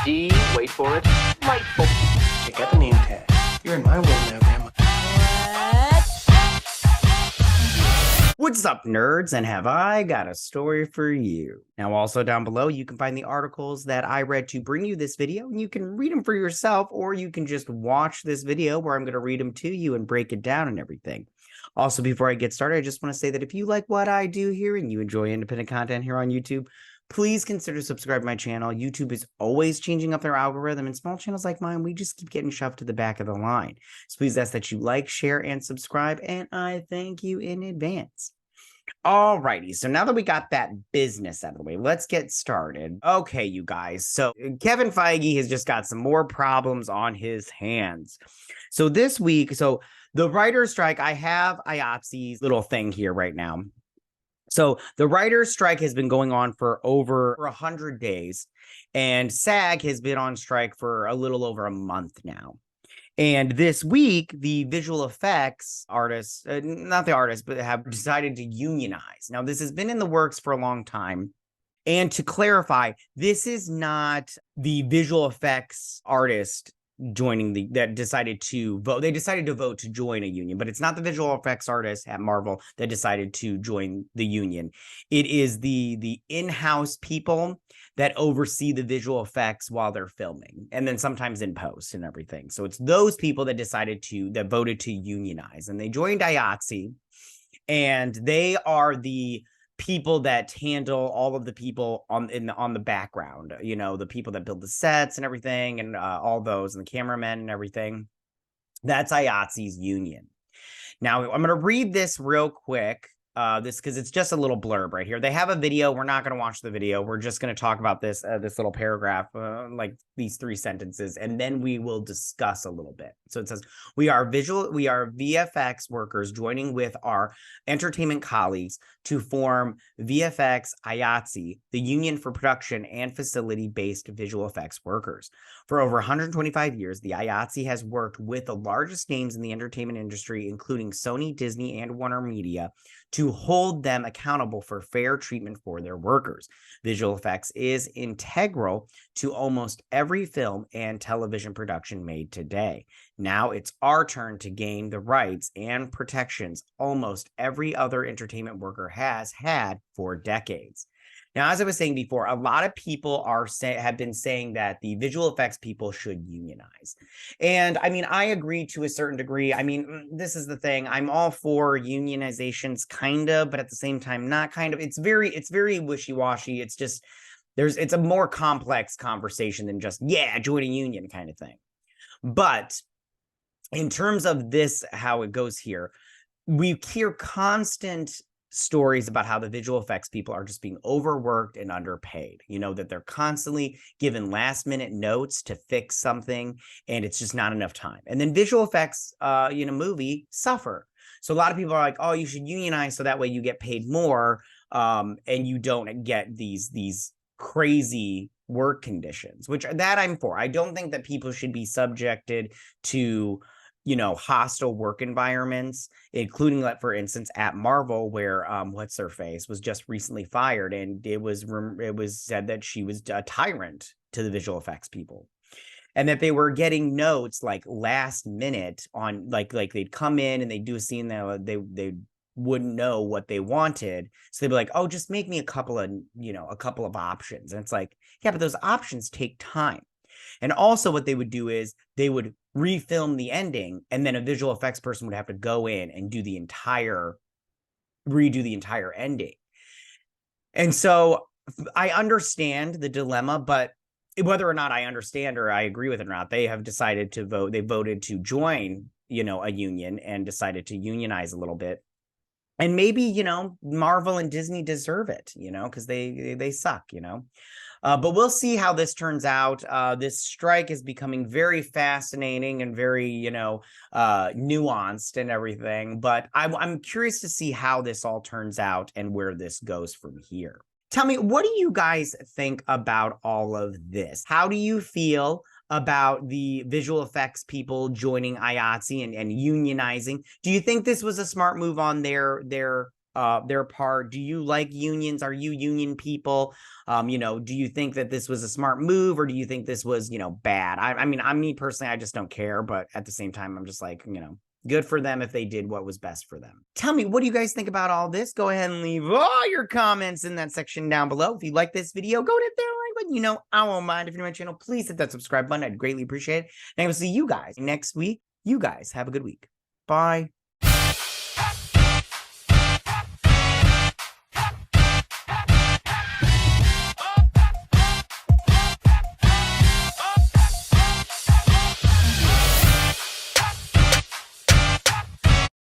D, wait for it, light bulb. Check out the name tag. You're in my world now, Grandma. What's up, nerds? And have I got a story for you? Now, also down below, you can find the articles that I read to bring you this video, and you can read them for yourself, or you can just watch this video where I'm going to read them to you and break it down and everything. Also, before I get started, I just want to say that if you like what I do here and you enjoy independent content here on YouTube, please consider subscribing to my channel. YouTube is always changing up their algorithm, and small channels like mine, we just keep getting shoved to the back of the line. So please ask that you like, share, and subscribe, and I thank you in advance. Alrighty, so now that we got that business out of the way, let's get started. Okay, you guys, so Kevin Feige has just got some more problems on his hands. So this week, so the writer's strike, I have IATSE's little thing here right now. So the writer's strike has been going on for over 100 days, and SAG has been on strike for a little over a month now. And this week, the visual effects artists, not the artists, but have decided to unionize. Now, this has been in the works for a long time. And to clarify, this is not the visual effects artist joining that decided to vote. They decided to vote to join a union, but it's not the visual effects artists at Marvel that decided to join the union. It is the in-house people that oversee the visual effects while they're filming, and then sometimes in post and everything. So it's those people that voted to unionize, and they joined IATSE, and they are the people that handle all of the people on the background, you know, the people that build the sets and everything, and all those, and the cameramen and everything. That's IATSE's union. Now, I'm going to read this real quick, because it's just a little blurb right here. They have a video. We're not going to watch the video. We're just going to talk about this little paragraph, like these 3 sentences, and then we will discuss a little bit. So it says, we are VFX workers joining with our entertainment colleagues to form VFX IATSE, the Union for Production and Facility-Based Visual Effects Workers. For over 125 years, the IATSE has worked with the largest names in the entertainment industry, including Sony, Disney, and Warner Media, to hold them accountable for fair treatment for their workers. Visual effects is integral to almost every film and television production made today. Now it's our turn to gain the rights and protections almost every other entertainment worker has had for decades. Now, as I was saying before, a lot of people have been saying that the visual effects people should unionize. And I mean, I agree to a certain degree. I mean, this is the thing. I'm all for unionizations, kind of, but at the same time, not kind of. It's very wishy-washy. It's just, it's a more complex conversation than just, yeah, join a union kind of thing. But in terms of this, how it goes here, we hear constant stories about how the visual effects people are just being overworked and underpaid, you know, that they're constantly given last minute notes to fix something, and it's just not enough time. And then visual effects in a movie suffer. So a lot of people are like, oh, you should unionize so that way you get paid more, and you don't get these crazy work conditions, which that I'm for. I don't think that people should be subjected to, you know, hostile work environments, including, like, for instance, at Marvel, where what's her face was just recently fired, and it was said that she was a tyrant to the visual effects people, and that they were getting notes like last minute on like they'd come in and they'd do a scene that they wouldn't know what they wanted, so they'd be like, oh, just make me a couple of options, and it's like, yeah, but those options take time. And also what they would do is they would refilm the ending, and then a visual effects person would have to go in and redo the entire ending. And so I understand the dilemma, but whether or not I understand or I agree with it or not, they have decided to vote. They voted to join, you know, a union and decided to unionize a little bit. And maybe, you know, Marvel and Disney deserve it, you know, because they suck, you know. But we'll see how this turns out. This strike is becoming very fascinating and very, you know, nuanced and everything. But I'm curious to see how this all turns out and where this goes from here. Tell me, what do you guys think about all of this? How do you feel about the visual effects people joining IATSE and unionizing? Do you think this was a smart move on their their part. Do you like unions? Are you union people? Do you think that this was a smart move, or do you think this was, bad? I mean, me personally, I just don't care. But at the same time, I'm just like, good for them if they did what was best for them. Tell me, what do you guys think about all this? Go ahead and leave all your comments in that section down below. If you like this video, go hit that like button. I won't mind. If you're new to my channel, please hit that subscribe button. I'd greatly appreciate it. And I will see you guys next week. You guys have a good week. Bye.